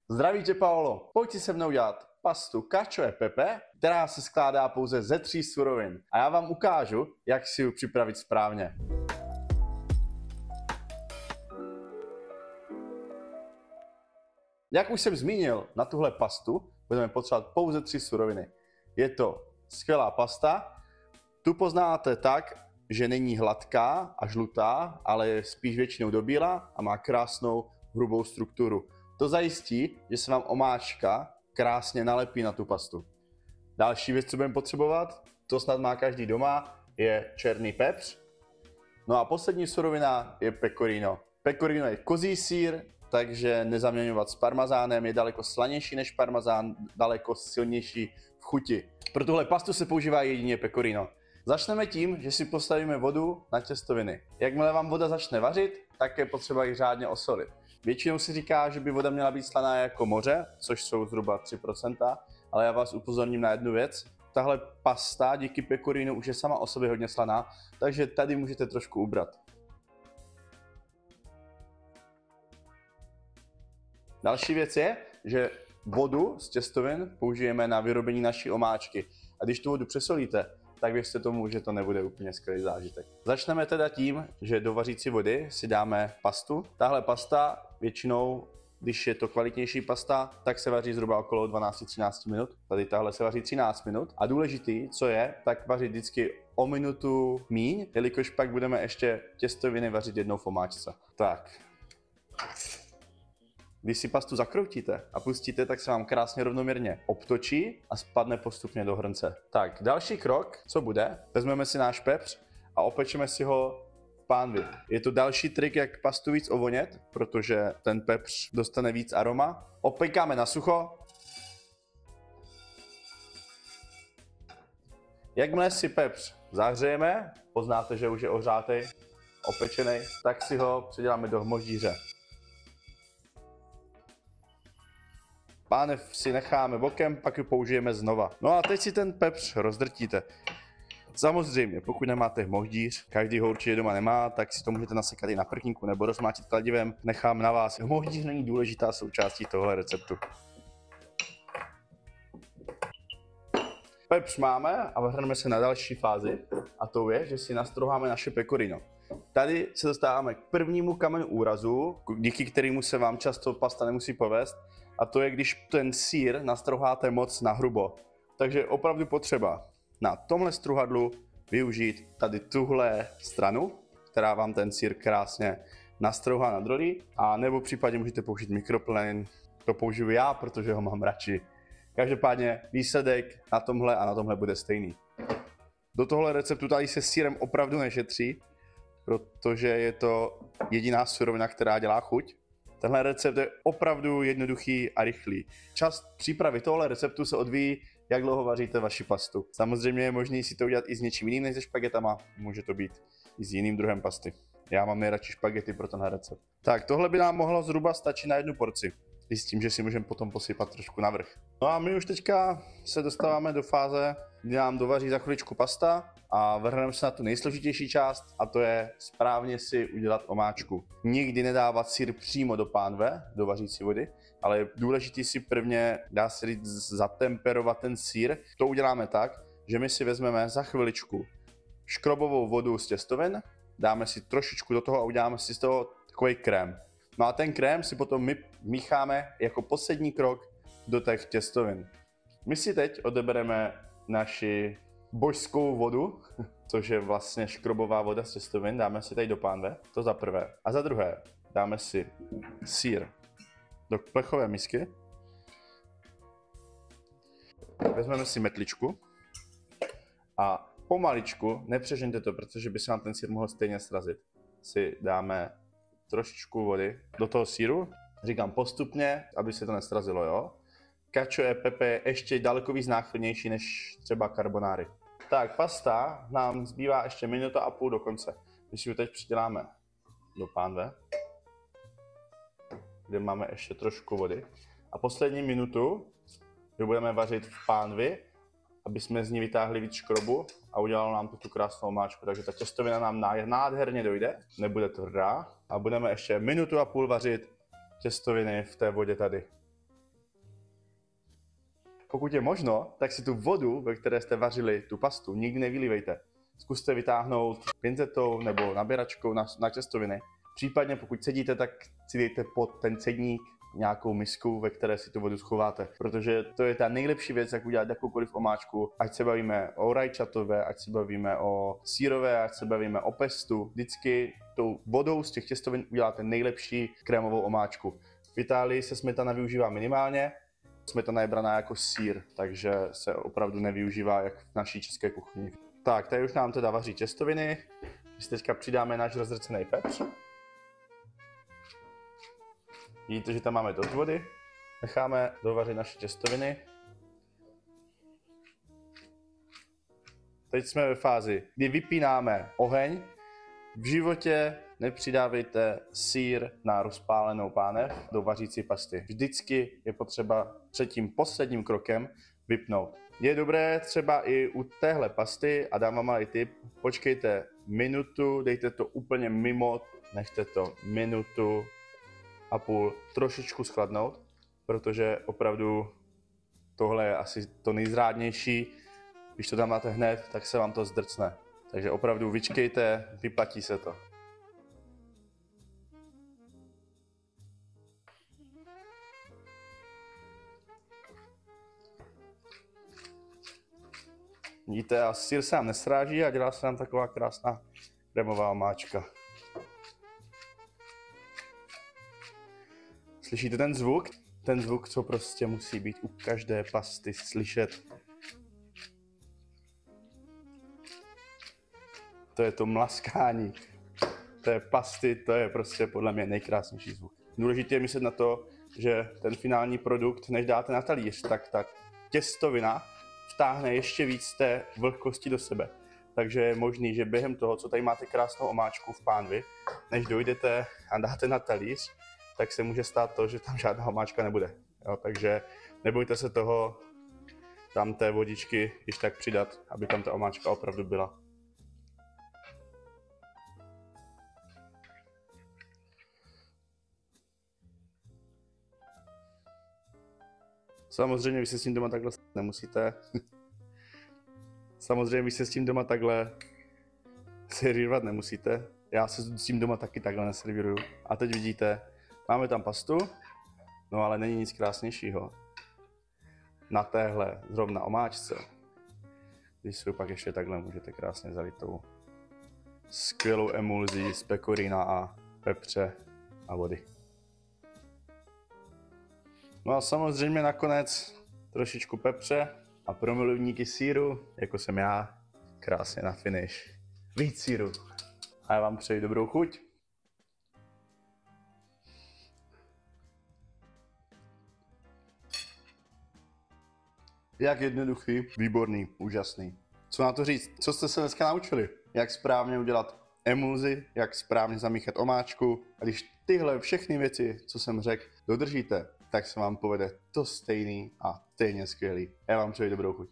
Zdraví tě, Paolo. Pojď si se mnou dělat pastu cacio e pepe, která se skládá pouze ze 3 surovin. A já vám ukážu, jak si ji připravit správně. Jak už jsem zmínil, na tuhle pastu budeme potřebovat pouze 3 suroviny. Je to skvělá pasta, tu poznáte tak, že není hladká a žlutá, ale je spíš většinou do bílá a má krásnou hrubou strukturu. To zajistí, že se vám omáčka krásně nalepí na tu pastu. Další věc, co budeme potřebovat, to snad má každý doma, je černý pepř. No a poslední surovina je pecorino. Pecorino je kozí sýr, takže nezaměňovat s parmazánem, je daleko slanější než parmazán, daleko silnější v chuti. Pro tuhle pastu se používá jedině pecorino. Začneme tím, že si postavíme vodu na těstoviny. Jakmile vám voda začne vařit, tak je potřeba ji řádně osolit. Většinou si říká, že by voda měla být slaná jako moře, což jsou zhruba 3%, ale já vás upozorním na jednu věc. Tahle pasta díky pecorinu už je sama o sobě hodně slaná, takže tady můžete trošku ubrat. Další věc je, že vodu z těstovin použijeme na vyrobení naší omáčky. A když tu vodu přesolíte, tak věřte tomu, že to nebude úplně skvělý zážitek. Začneme teda tím, že do vařící vody si dáme pastu. Tahle pasta většinou, když je to kvalitnější pasta, tak se vaří zhruba okolo 12-13 minut. Tady tahle se vaří 13 minut. A důležitý, co je, tak vařit vždycky o minutu míň, jelikož pak budeme ještě těstoviny vařit jednou v omáčce. Tak. Když si pastu zakroutíte a pustíte, tak se vám krásně rovnoměrně obtočí a spadne postupně do hrnce. Tak, další krok, co bude? Vezmeme si náš pepř a opečeme si ho v pánvi. Je to další trik, jak pastu víc ovonět, protože ten pepř dostane víc aroma. Opékáme na sucho. Jakmile si pepř zahřejeme, poznáte, že už je ohřátej, opečený, tak si ho předěláme do hmoždíře. Pánev si necháme bokem, pak ji použijeme znova. No a teď si ten pepř rozdrtíte. Samozřejmě, pokud nemáte hmoždíř, každý ho určitě doma nemá, tak si to můžete nasekat i na prkínku nebo rozmáčet kladivem, nechám na vás. Hmoždíř není důležitá součástí tohle receptu. Pepř máme a vrhneme se na další fázi a to je, že si nastrouháme naše pecorino. Tady se dostáváme k prvnímu kamenu úrazu, díky kterému se vám často pasta nemusí povést, a to je, když ten sýr nastrouháte moc nahrubo. Takže je opravdu potřeba na tomhle struhadlu využít tady tuhle stranu, která vám ten sýr krásně nastrouhá na drolí, a nebo případně můžete použít mikroplane, to použiju já, protože ho mám radši. Každopádně výsledek na tomhle a na tomhle bude stejný. Do tohle receptu tady se sýrem opravdu nešetří, protože je to jediná surovina, která dělá chuť. Tenhle recept je opravdu jednoduchý a rychlý. Čas přípravy tohle receptu se odvíjí, jak dlouho vaříte vaši pastu. Samozřejmě je možné si to udělat i s něčím jiným než se špagetama, může to být i s jiným druhem pasty. Já mám nejradši špagety pro tenhle recept. Tak tohle by nám mohlo zhruba stačit na jednu porci. I s tím, že si můžeme potom posypat trošku navrch. No a my už teďka se dostáváme do fáze, kdy nám dovaří za chviličku pasta a vrhneme se na tu nejsložitější část, a to je správně si udělat omáčku. Nikdy nedávat sýr přímo do pánve, do vařící vody, ale je důležité si prvně, dá se říct, zatemperovat ten sýr. To uděláme tak, že my si vezmeme za chviličku škrobovou vodu z těstovin, dáme si trošičku do toho a uděláme si z toho takový krém. No a ten krém si potom my mícháme jako poslední krok do těch těstovin. My si teď odebereme naši božskou vodu, což je vlastně škrobová voda z těstovin, dáme si tady do pánve, to za prvé. A za druhé dáme si sýr do plechové misky. Vezmeme si metličku a pomaličku, nepřežeňte to, protože by se vám ten sýr mohl stejně srazit, si dáme trošičku vody do toho sýru. Říkám postupně, aby se to nestrazilo, jo. Cacio e pepe je ještě daleko víc náchylnější než třeba carbonáry. Tak, pasta nám zbývá ještě minuta a půl do konce. My si ji teď přiděláme do pánve, kde máme ještě trošku vody. A poslední minutu ji budeme vařit v pánvi, aby jsme z ní vytáhli víc škrobu a udělalo nám tu krásnou omáčku. Takže ta těstovina nám nádherně dojde, nebude tvrdá. A budeme ještě minutu a půl vařit těstoviny v té vodě tady. pokud je možno, tak si tu vodu, ve které jste vařili tu pastu, nikdy nevylívejte. Zkuste vytáhnout pinzetou nebo naběračkou na těstoviny. Případně pokud sedíte, tak si dejte pod ten cedník nějakou misku, ve které si tu vodu schováte. Protože to je ta nejlepší věc, jak udělat jakoukoliv omáčku. Ať se bavíme o rajčatové, ať se bavíme o sýrové, ať se bavíme o pestu. Vždycky tou vodou z těch těstovin uděláte nejlepší krémovou omáčku. V Itálii se smetana využívá minimálně. Smetana je braná jako sýr, takže se opravdu nevyužívá jak v naší české kuchyni. Tak, tady už nám teda vaří těstoviny. Když teďka přidáme náš rozrcený pepř. Vidíte, že tam máme dost vody. Necháme dovařit naše těstoviny. Teď jsme ve fázi, kdy vypínáme oheň. V životě nepřidávejte sýr na rozpálenou pánev do vařící pasty. Vždycky je potřeba před tím posledním krokem vypnout. Je dobré třeba i u téhle pasty, a dám vám malý tip, počkejte minutu, dejte to úplně mimo, nechte to minutu a půl trošičku schladnout, protože opravdu tohle je asi to nejzrádnější. Když to tam máte hned, tak se vám to zdrcne. Takže opravdu vyčkejte, vyplatí se to. Vidíte, a sýr se nám nesráží a dělá se nám taková krásná krémová omáčka. Slyšíte ten zvuk? Ten zvuk, co prostě musí být u každé pasty slyšet. To je to mlaskání té pasty, to je prostě podle mě nejkrásnější zvuk. Důležité je myslet na to, že ten finální produkt, než dáte na talíř, tak ta těstovina vtáhne ještě víc té vlhkosti do sebe. Takže je možný, že během toho, co tady máte krásnou omáčku v pánvi, než dojdete a dáte na talíř, tak se může stát to, že tam žádná omáčka nebude. Jo, takže nebojte se toho, tam té vodičky již tak přidat, aby tam ta omáčka opravdu byla. Samozřejmě vy se s tím doma takhle nemusíte. Samozřejmě vy se s tím doma takhle servírovat nemusíte. Já se s tím doma taky takhle neservíruju. A teď vidíte, máme tam pastu, no ale není nic krásnějšího na téhle zrovna omáčce. Když si pak ještě takhle můžete krásně zalít tou skvělou emulzí z pecorina a pepře a vody. No a samozřejmě nakonec trošičku pepře a pro milovníky sýru, jako jsem já, krásně na finish. Víc sýru. A já vám přeji dobrou chuť. Jak jednoduchý, výborný, úžasný. Co na to říct? Co jste se dneska naučili? Jak správně udělat emulzi, jak správně zamíchat omáčku. A když tyhle všechny věci, co jsem řekl, dodržíte, tak se vám povede to stejný a stejně skvělý. Já vám přeji dobrou chuť.